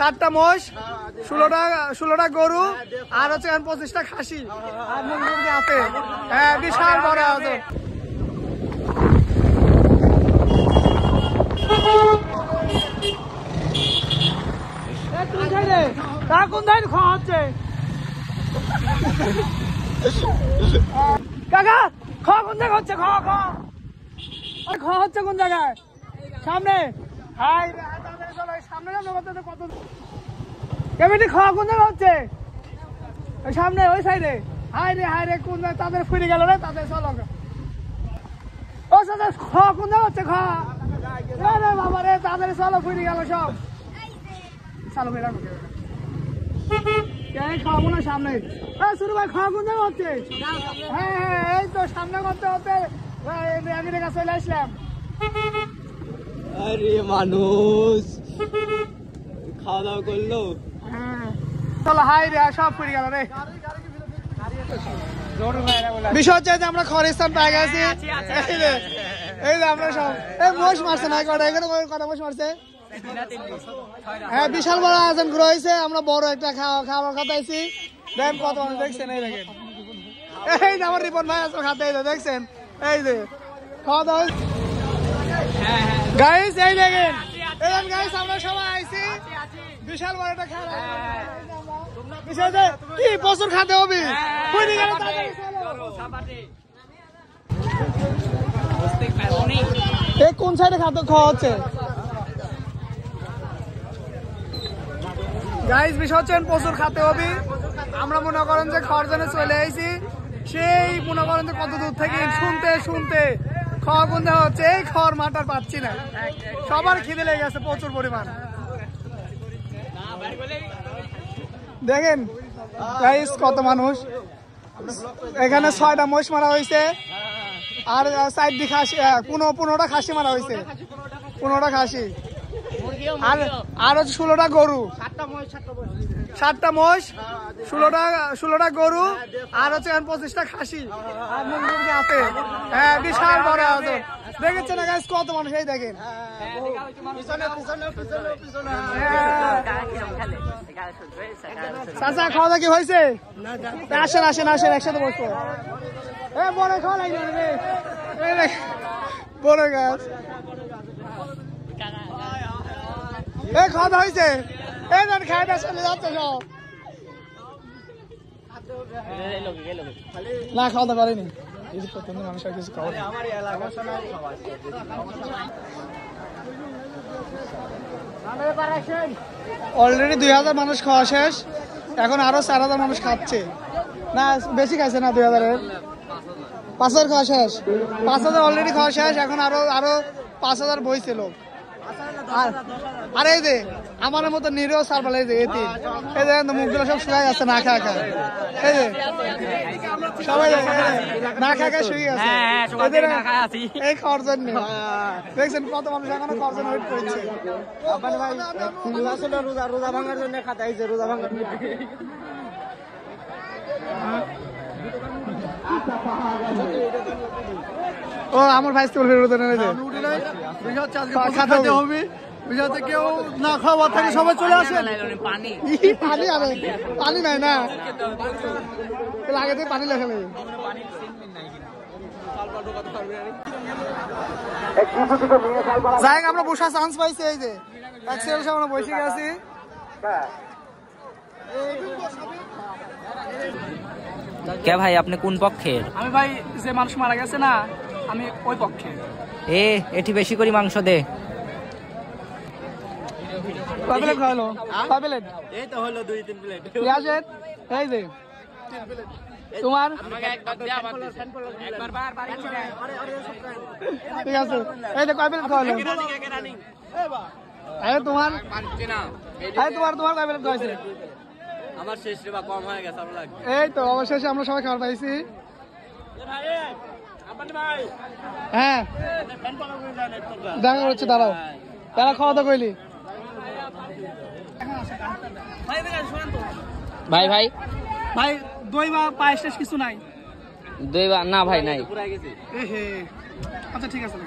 7টা মোষ, 16টা গরু আর হচ্ছে 25টা খাসি আর মুরগি আছে। হ্যাঁ, বিশাল বড় আয়োজন। কোন ধান খাওয়া হচ্ছে কাকা? খাওয়া কোন জায়গা হচ্ছে? খাওয়া খাওয়া খাওয়া হচ্ছে কোন জায়গায়? সামনে। হাই সামনে কত কেমিটি খাওয়া কোন জায়গা হচ্ছে? ওই সামনে ওই সাইডে। হাই রে কোন জায়গায় তাদের ফিরে গেল রে, তাদের চলো। ও সাথে খাওয়া কোন জায়গা হচ্ছে? খাওয়া রে বাবা রে, তাদের চলো ফিরে গেল সব। চলো মেরা খাওয়াবো না সামনে। শুরু ভাই খাওয়া কোন জায়গা হচ্ছে? হ্যাঁ এই তো সামনে করতে হতে আমেরিকা চলে আসলাম। আরে মানুষ খাওয়া দাওয়া করলো। হ্যাঁ চলো। হাই রে সব ফিরে গেল রে। বিষয় হচ্ছে যে আমরা খরিস্তান পাই গেছি। এই যে আমরা সব মোষ মারছে না কটা? এখানে কটা মোষ মারছে? হ্যাঁ, বিশাল বড় আয়োজন করা হয়েছে। আমরা বড় একটা খাবার খাতাইছি। দেখেন কত মানুষ দেখছেন। এই দেখেন, এই যে আমার রিপন ভাই আছে খাতে, এই যে দেখছেন। এই যে খাওয়া দাওয়া গাইস, এই দেখেন গাইস, আমরা সবাই আইছি বিশাল বড় একটা খাবার। কি প্রচুর খাতে হবে। কোন সাইডে খাদ্য খাওয়া হচ্ছে গাইস? বিষয় হচ্ছে প্রচুর খাতে হবে। আমরা মনে করেন যে খাওয়ার জন্য চলে আইছি। সেই মনে করেন যে কত দূর থেকে শুনতে খাওয়া কোন দেওয়া হচ্ছে। এই খাওয়ার মাটার পাচ্ছি না, সবার খিদে লেগে গেছে প্রচুর পরিমাণ। দেখেন গাইস কত মানুষ। এখানে 6টা মোষ মারা হয়েছে আর 4টি খাসি, 15টা খাসি মারা হয়েছে। 15টা খাসি আর হচ্ছে 16টা গরু। 7টা মোষ, 16টা গরু আর হচ্ছে 25টা খাসি আর মুরগি আছে। হ্যাঁ, বিশাল বড় আয়োজন। দেখেছেন না গাইস কত মানুষ? এই দেখেন। চাচা খাওয়া দাওয়া কি হয়েছে? আসেন একসাথে বসবো। বড় খাওয়া লাগবে রে, বড় গাছ। খাওয়া দাওয়া হয়েছে? এই না খাইটা চলে যাচ্ছে সব। না খাওয়া দাওয়া করেনি মানুষ আর কিছু খাওয়া। অলরেডি 2000 মানুষ খাওয়া শেষ। এখন আরো 4000 মানুষ খাচ্ছে। না বেশি খাইছে না, 2000-এর 5000 খাওয়া শেষ। 5000 অলরেডি খাওয়া শেষ। এখন আরো 5000 বইছে লোক। আর এই যে আমার মতো নিরীহ সারবাল, এই যে এই যে মুখগুলো সব শুকাই যাচ্ছে না খা খা। এই যে সবাই না খা খা শুয়ে গেছে এই খাওয়ার জন্য। দেখছেন কত মানুষ এখনো খাওয়ার জন্য ওয়েট করছে। রোজা ভাঙার জন্য খাতা হয়েছে। রোজা ভাঙার ও আমার ভাই চলবে খাতে হবে। কেউ না খাওয়া থেকে সবাই চলে আসে। পানি নাই না, লাগে পানি লেখা নেই। যাই আমরা বসার চান্স পাইছি। এই যে আমরা বসে গেছি। কে ভাই আপনি কোন পক্ষের? আমি ভাই যে মানুষ মারা গেছে না, আমি ওই পক্ষে। এটি বেশি করে মাংস দে। প্লেট খাওয়ালো? প্লেট এই তো হলো 2-3 প্লেট। এই যে তোমার ঠিক আছে। এই যে কয় প্লেট খাওয়ালো? তোমার কয় প্লেট খাওয়াইছে? আমার শেষ রে বা কম হয়ে গেছে। এই তো অবশেষে আমরা সবাই খাবার পাইছি। হ্যাঁ দেখা হচ্ছে। দাঁড়াও, তারা খাওয়া দাওয়া কইলি। ভাই দই বা পায়েস টেস কিছু নাই? দই বা না ভাই নাই। আচ্ছা ঠিক আছে।